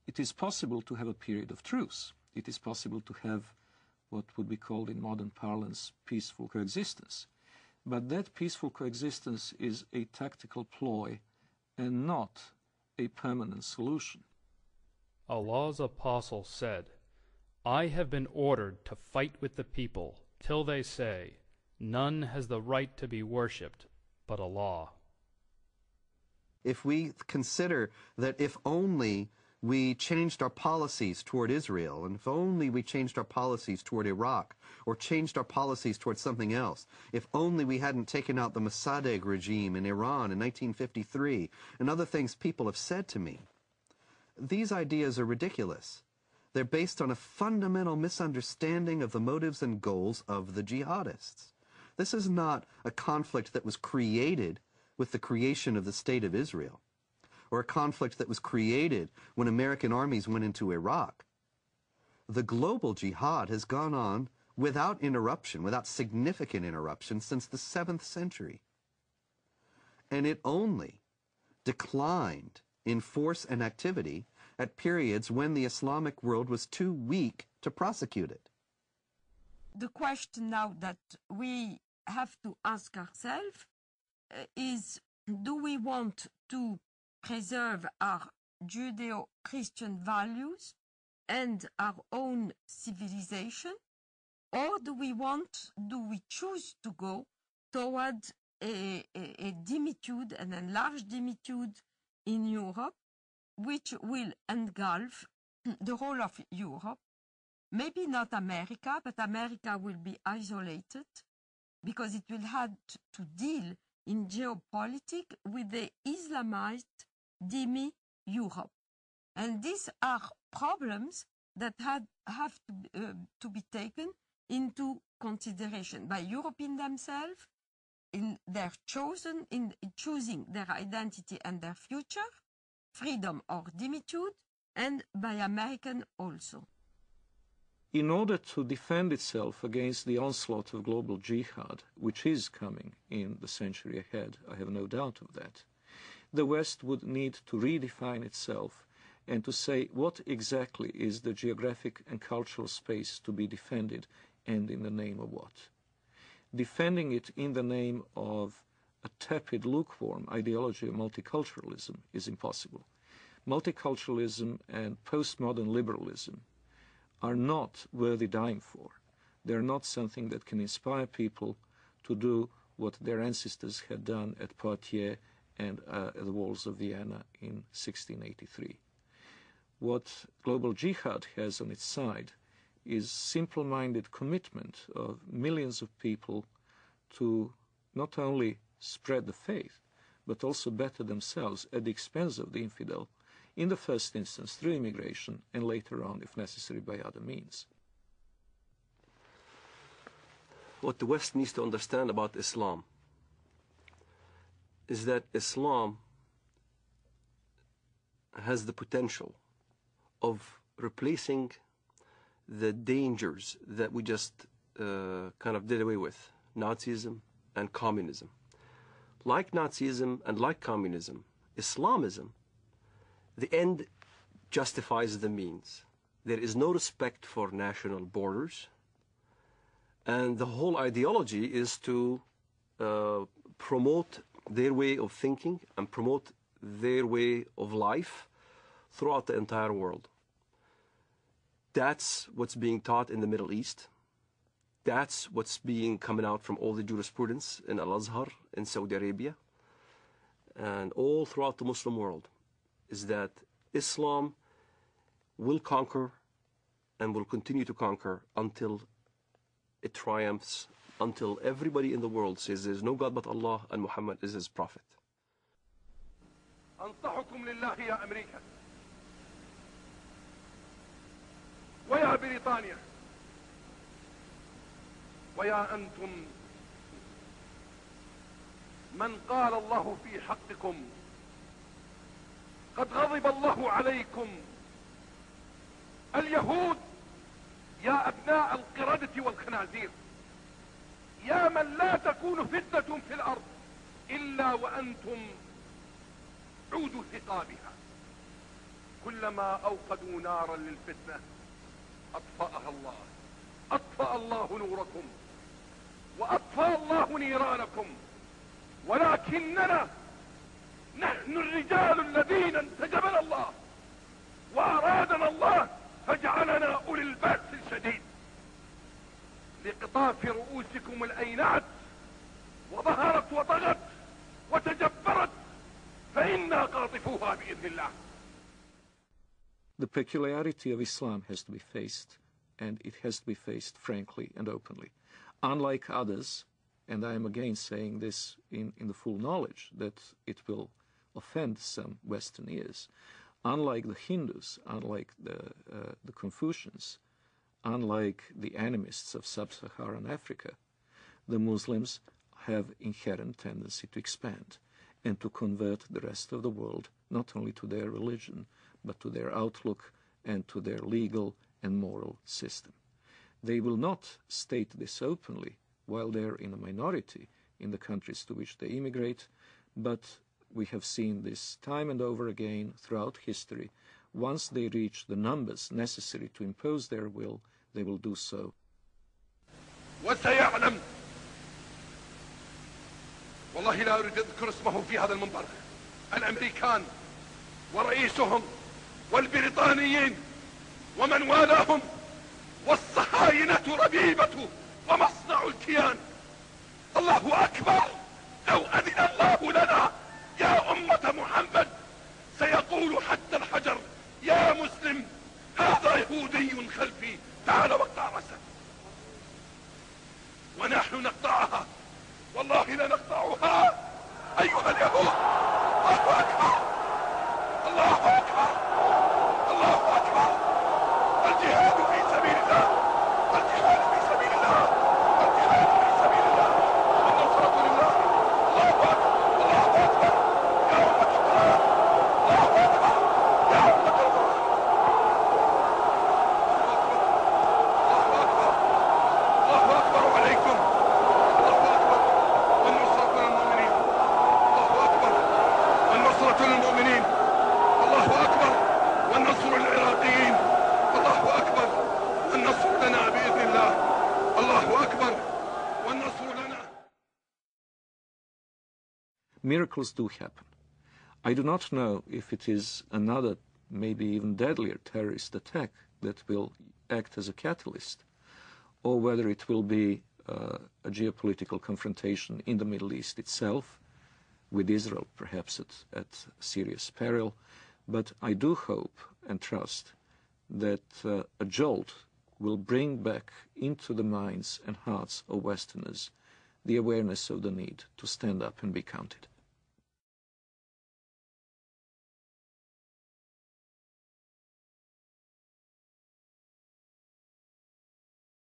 it is possible to have a period of truce. It is possible to have what would be called in modern parlance peaceful coexistence. But that peaceful coexistence is a tactical ploy and not a permanent solution. Allah's apostle said, I have been ordered to fight with the people till they say, none has the right to be worshipped but Allah. If we consider that if only we changed our policies toward Israel, and if only we changed our policies toward Iraq, or changed our policies toward something else, if only we hadn't taken out the Mossadegh regime in Iran in 1953, and other things people have said to me, these ideas are ridiculous. They're based on a fundamental misunderstanding of the motives and goals of the jihadists. This is not a conflict that was created with the creation of the State of Israel, or a conflict that was created when American armies went into Iraq. The global jihad has gone on without interruption, without significant interruption, since the 7th century. And it only declined in force and activity at periods when the Islamic world was too weak to prosecute it. The question now that we have to ask ourselves is, do we want to preserve our Judeo-Christian values and our own civilization, or do we choose to go toward a dimitude, an enlarged dimitude in Europe, which will engulf the whole of Europe? Maybe not America, but America will be isolated because it will have to deal in geopolitics with the Islamized demi-Europe. And these are problems that have to be taken into consideration by Europeans themselves in choosing their identity and their future, freedom or dimitude, and by Americans also. In order to defend itself against the onslaught of global jihad, which is coming in the century ahead, I have no doubt of that, the West would need to redefine itself and to say what exactly is the geographic and cultural space to be defended, and in the name of what. Defending it in the name of a tepid, lukewarm ideology of multiculturalism is impossible. Multiculturalism and postmodern liberalism are not worthy dying for. They're not something that can inspire people to do what their ancestors had done at Parte and at the walls of Vienna in 1683. What global jihad has on its side is simple-minded commitment of millions of people to not only spread the faith, but also better themselves at the expense of the infidel, in the first instance through immigration, and later on, if necessary, by other means. What the West needs to understand about Islam is that Islam has the potential of replacing the dangers that we just kind of did away with, Nazism and communism. Like Nazism and like communism, Islamism, the end justifies the means. There is no respect for national borders, and the whole ideology is to promote their way of thinking and promote their way of life throughout the entire world. That's what's being taught in the Middle East. That's what's coming out from all the jurisprudence in Al-Azhar in Saudi Arabia and all throughout the Muslim world, is that Islam will conquer and will continue to conquer until it triumphs, until everybody in the world says there's no God but Allah and Muhammad is his prophet. أنصحكم لله يا أمريكا ويا بريطانيا ويا أنتم من قال الله في حقكم قد غضب الله عليكم اليهود يا أبناء القردة والخنازير يا من لا تكون فتنة في الأرض إلا وأنتم عودوا ثقابها كلما أوقدوا نارا للفتنة أطفأها الله. أطفأ الله نوركم وأطفأ الله نيرانكم، ولكننا نحن الرجال الذين انتجبنا الله وأرادنا الله فجعلنا أولي البأس الشديد لقطاف رؤوسكم الأينعت وظهرت وطغت وتجبرت فإنا قاطفوها بإذن الله. The peculiarity of Islam has to be faced, and it has to be faced frankly and openly. Unlike others, and I am again saying this in the full knowledge that it will offend some Western ears, unlike the Hindus, unlike the Confucians, unlike the animists of sub-Saharan Africa, the Muslims have inherent tendency to expand and to convert the rest of the world not only to their religion, but to their outlook and to their legal and moral system. They will not state this openly while they're in a minority in the countries to which they immigrate, but we have seen this time and over again throughout history. Once they reach the numbers necessary to impose their will, they will do so. وسيعلم، والله لا أريد أذكر اسمه في هذا المنبر، الأمريكان ورئيسهم والبريطانيين ومن والاهم والصهاينة ربيبة ومصنع الكيان. الله أكبر، لو أذن الله لنا يا أمة محمد سيقول حتى الحجر يا مسلم هذا يهودي خلفي تعال واقطع رأسه، ونحن نقطعها والله لا نقطعها أيها اليهود. الله أكبر، الله أكبر، الله أكبر. الجهاد في سبيل الله، الجهاد في سبيل الله، الجهاد في سبيل الله، النصرة لله. الله أكبر، الله أكبر يا أمة القرآن، الله أكبر يا أمة القرآن. الله أكبر، الله أكبر عليكم. الله أكبر والنصرة للمؤمنين. الله أكبر والنصرة للمؤمنين. الله أكبر والنصر للعراقيين. الله أكبر والنصر لنا بإذن الله. الله أكبر والنصر لنا. Miracles do happen. I do not know if it is another, maybe even deadlier terrorist attack that will act as a catalyst, or whether it will be a geopolitical confrontation in the Middle East itself, with Israel perhaps at serious peril. But I do hope and trust that a jolt will bring back into the minds and hearts of Westerners the awareness of the need to stand up and be counted.